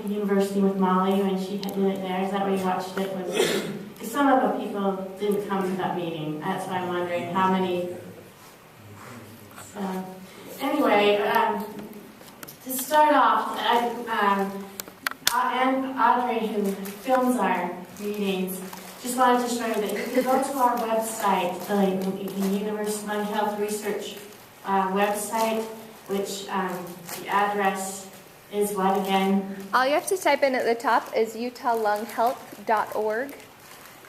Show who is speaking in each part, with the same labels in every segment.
Speaker 1: the university with Molly when she did it there? Is that where you watched it? Because some of the people didn't come to that meeting. That's why I'm wondering how many. So, anyway, to start off, and Audrey, who films our meetings, just wanted to show you that you can go to our website, the Universal Lung Health Research website, which the address is what again?
Speaker 2: All you have to type in at the top is utah.lunghealth.org,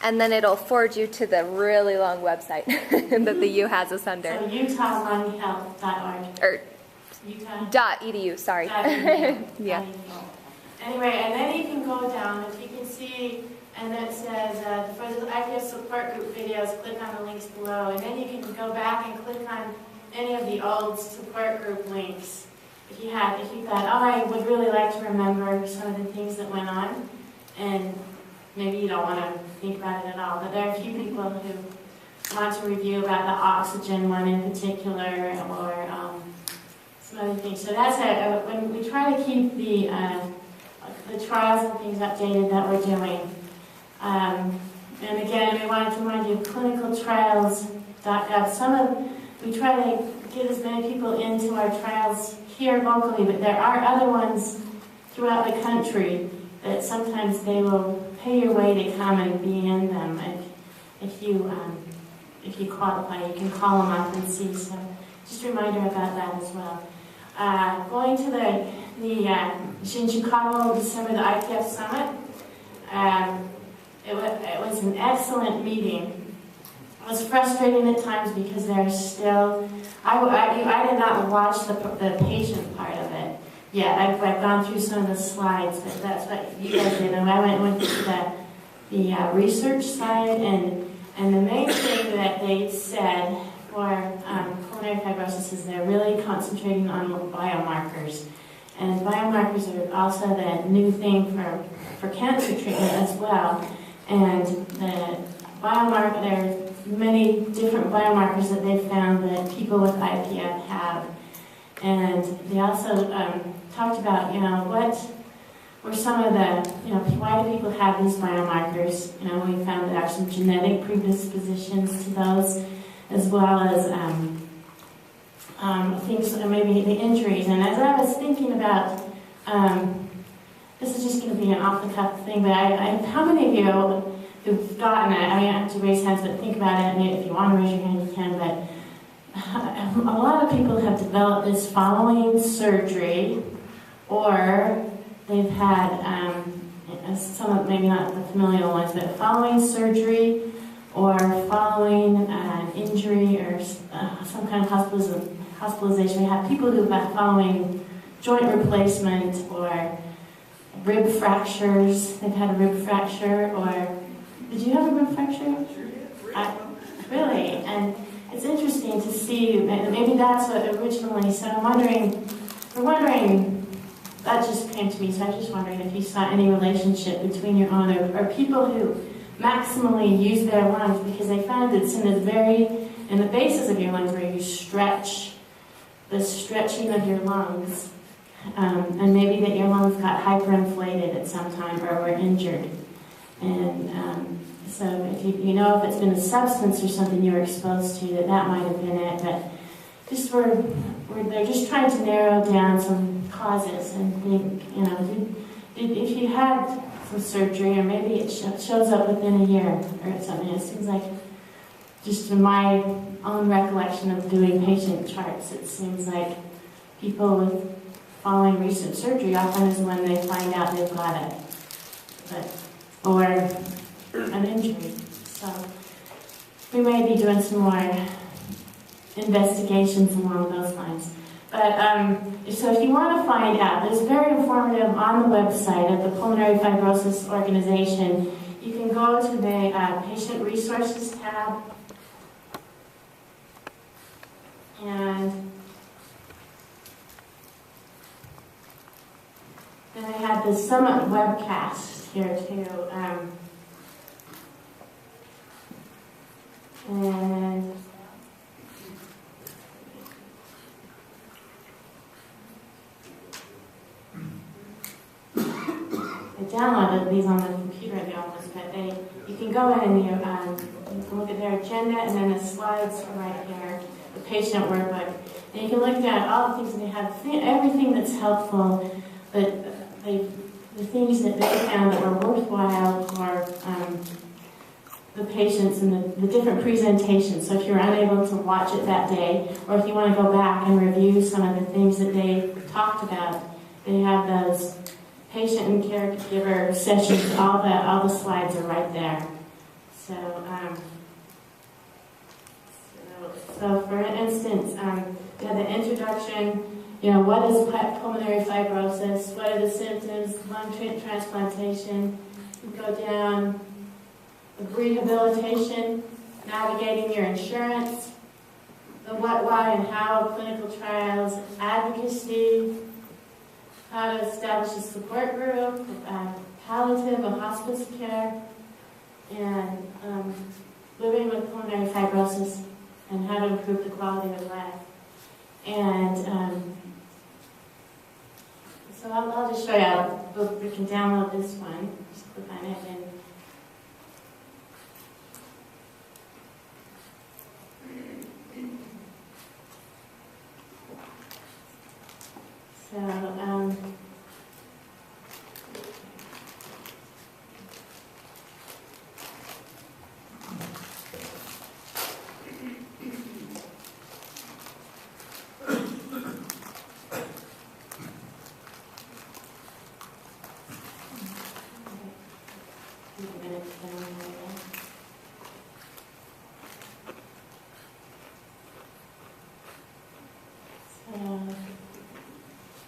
Speaker 2: and then it'll forward you to the really long website that the U has us under.
Speaker 1: So utah.lunghealth.org.
Speaker 2: Or
Speaker 1: Utah.edu,
Speaker 2: sorry. Yeah.
Speaker 1: Anyway, and then you can go down, if you can see, and then it says, for the IPF support group videos, click on the links below, and then you can go back and click on any of the old support group links. If you thought, oh, I would really like to remember some of the things that went on, and maybe you don't want to think about it at all, but there are a few people who want to review about the oxygen one in particular, or some other things. So that's when we try to keep the trials and things updated that we're doing. And again, we wanted to remind you of clinicaltrials.gov. We try to get as many people into our trials here locally, but there are other ones throughout the country that sometimes they will pay your way to come and be in them. If you qualify, you can call them up and see. So just a reminder about that as well. Going to in Chicago, December, the IPF Summit. It was an excellent meeting. It was frustrating at times because there's still, I did not watch the patient part of it yet. I've gone through some of the slides, but that's what you guys did. And I went to the research side, and the main thing that they said for pulmonary fibrosis is they're really concentrating on biomarkers. And biomarkers are also the new thing for cancer treatment as well. And there are many different biomarkers that they've found that people with IPF have. And they also talked about, what were some of the, why do people have these biomarkers? We found there are some genetic predispositions to those, as well as things, maybe the injuries. And as I was thinking about, this is just going to be an off-the-cuff thing, but how many of you who've gotten it, I have to raise hands, but think about it, and if you want to raise your hand, you can, but a lot of people have developed this following surgery, or they've had, some of, maybe not the familial ones, but following surgery, or following an injury, or some kind of hospitalization. We have people who have following joint replacement, or rib fractures. They've had a rib fracture, or did you have a rib fracture? Really? And it's interesting to see, maybe that's what originally, so I'm wondering, that just came to me, so I'm just wondering if you saw any relationship between your own, or people who maximally use their lungs, because they found it's in the bases of your lungs where you stretch, the stretching of your lungs, and maybe that your lungs got hyperinflated at some time or were injured. And so if if it's been a substance or something you were exposed to, that might have been it. But just they're just trying to narrow down some causes and think, if you had some surgery, or maybe it shows up within a year or something. It seems like, just in my own recollection of doing patient charts, it seems like people with following recent surgery often is when they find out they've got it, or an injury. So we may be doing some more investigations along those lines. But so if you want to find out, there's very informative on the website of the Pulmonary Fibrosis Organization. You can go to the Patient Resources tab, and then I had the Summit webcast here too. And download these on the computer at the office, but you can go in and you can look at their agenda, and then the slides are right here, the patient workbook. And you can look at all the things that they have, everything that's helpful, but the things that they found that were worthwhile for the patients and the different presentations. So if you're unable to watch it that day, or if you want to go back and review some of the things that they talked about, they have those patient and caregiver sessions. All the slides are right there. So for instance, you have the introduction. What is pulmonary fibrosis? What are the symptoms? Lung transplantation. You go down. Rehabilitation, navigating your insurance, the what, why, and how of clinical trials, advocacy, how to establish a support group, palliative and hospice care, and living with pulmonary fibrosis, and how to improve the quality of life. And so I'll just show you. We can download this one. Just click on it and. So,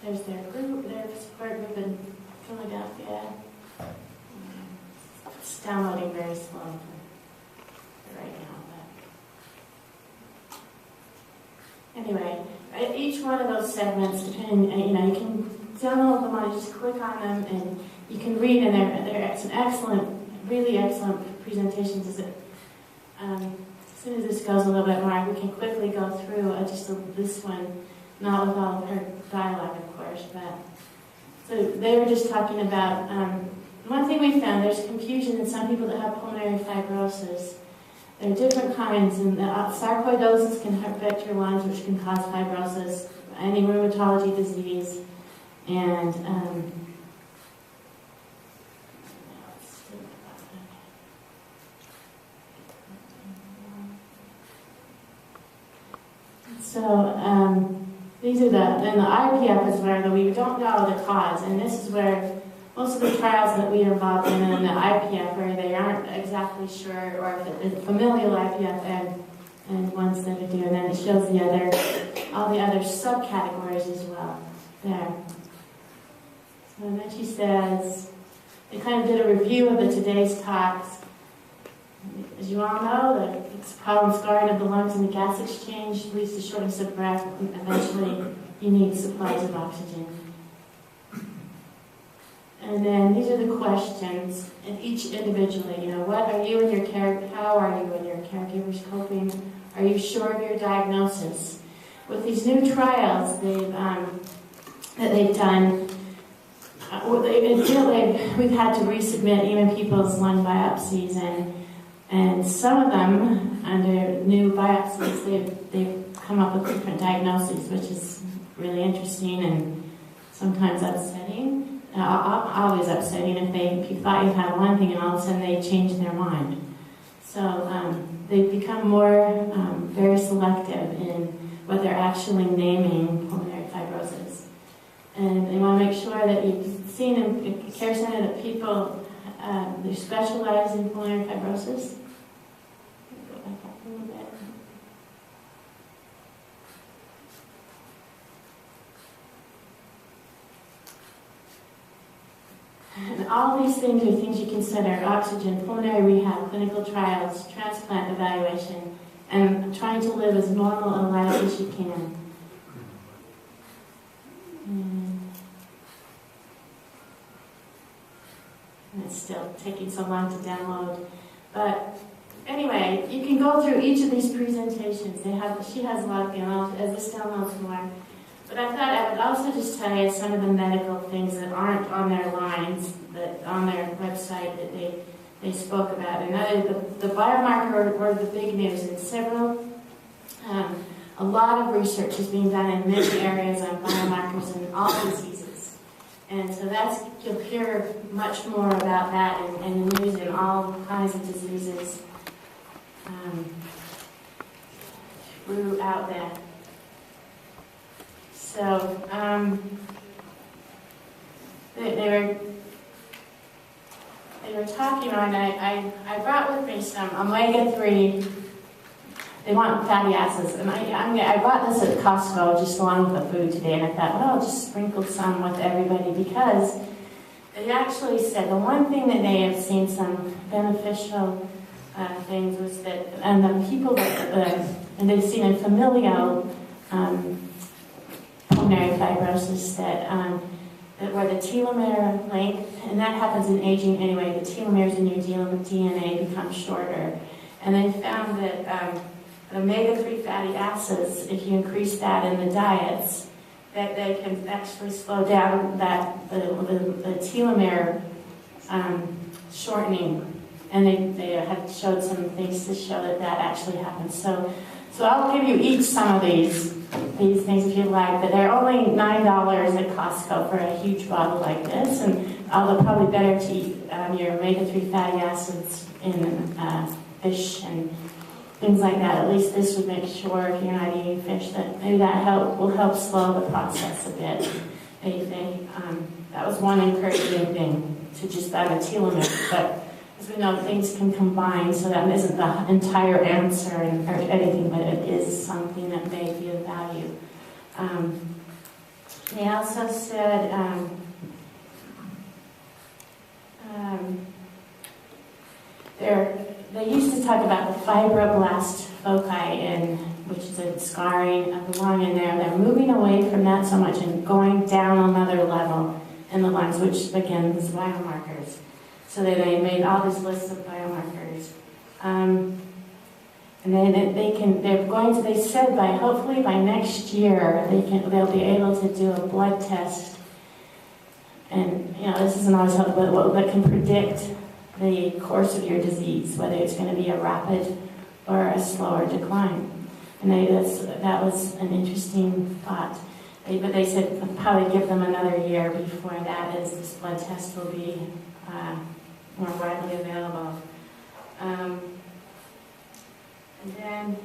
Speaker 1: there's their group, their support group in Philadelphia. It's downloading very slow for right now. But anyway, each one of those segments, depending, you can download them on, just click on them, and you can read, and they're some excellent, really excellent presentations. As soon as this goes a little bit more, we can quickly go through this one. Not with all of her dialogue, of course, but so they were just talking about one thing we found. There's confusion in some people that have pulmonary fibrosis. There are different kinds, and sarcoidosis can affect your lungs, which can cause fibrosis. Any rheumatology disease, and these are then the IPF is where we don't know the cause, and this is where most of the trials that we are involved in the IPF, where they aren't exactly sure, or if it's familial IPF and ones that are due, and then it shows all the other subcategories as well there. So and then she says, they kind of did a review of today's talks. As you all know, the problem scarring of the lungs and the gas exchange leads to shortness of breath, and eventually you need supplies of oxygen. And then these are the questions, and each individually, what are you and how are you and your caregivers coping? Are you sure of your diagnosis? With these new trials that they've done, we've had to resubmit even people's lung biopsies, and some of them, under new biopsies, they've come up with different diagnoses, which is really interesting and sometimes upsetting. Always upsetting if you thought you had one thing and all of a sudden they change their mind. So they've become more very selective in what they're actually naming pulmonary fibrosis. And they want to make sure that you've seen in a care center that people, they specialize in pulmonary fibrosis. Go back up a little bit. And all these things are things you consider: oxygen, pulmonary rehab, clinical trials, transplant evaluation, and trying to live as normal a life as you can. And it's still taking so long to download. But anyway, you can go through each of these presentations. She has a lot of them, as this downloads more. But I thought I would also just tell you some of the medical things that aren't on their lines, but on they spoke about. And the biomarker or the big news in several, a lot of research is being done in many areas on biomarkers in all diseases. And so you'll hear much more about that in the news in all kinds of diseases throughout that. So, they were talking on, I brought with me some omega-3, they want fatty acids, and I bought this at Costco just along with the food today, and I thought, well, I'll just sprinkle some with everybody, because they actually said the one thing that they have seen some beneficial things was that, and the people that, and they've seen in familial pulmonary fibrosis that where the telomere length, and that happens in aging anyway, the telomeres in your DNA become shorter. And they found that omega-3 fatty acids, if you increase that in the diets, that they can actually slow down the telomere shortening. And they have showed some things to show that actually happens. So I'll give you each some of these things if you like, but they're only $9 at Costco for a huge bottle like this, and although probably better to eat your omega-3 fatty acids in fish and things like that. At least this would make sure if you're not eating fish that maybe that will help slow the process a bit. That was one encouraging thing to just add a telomere, but as we know, things can combine, so that isn't the entire answer or anything, but it is something that may be of value. They also said they used to talk about the fibroblast foci, which is a scarring of the lung in there. They're moving away from that so much and going down another level in the lungs, which again is biomarkers. So they made all these lists of biomarkers. And then they said hopefully by next year, they'll be able to do a blood test. And, this isn't always helpful, but can predict the course of your disease, whether it's going to be a rapid or a slower decline. And that was an interesting thought. But they said probably give them another year before that, as this blood test will be more widely available. And then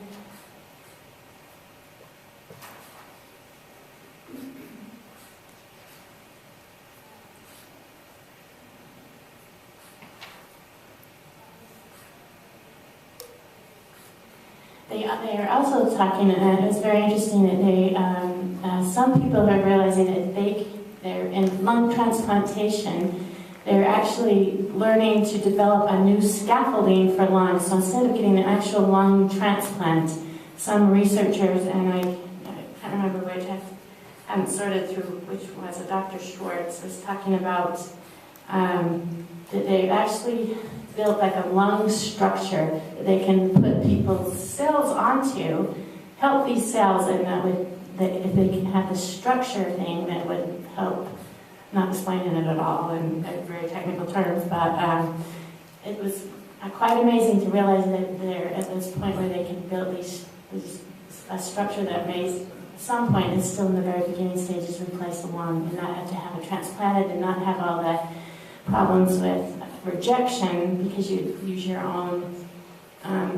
Speaker 1: they are also talking, and it was very interesting that some people are realizing that they're in lung transplantation. They're actually learning to develop a new scaffolding for lungs. So instead of getting an actual lung transplant, some researchers, and I can't remember which, I haven't sorted through which was a Dr. Schwartz, was talking about that they've actually built like a lung structure that they can put people's cells onto, healthy cells, and if they can have the structure thing that would help. Not explaining it at all in very technical terms, but it was quite amazing to realize that they're at this point where they can build a structure that may, at some point, is still in the very beginning stages, replace the lung and not have to have it transplanted and not have all the problems with rejection because you use your own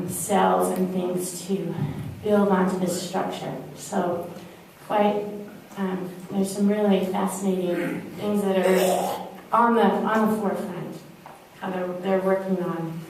Speaker 1: cells and things to build onto this structure. So there's some really fascinating things that are on the forefront, how they're working on.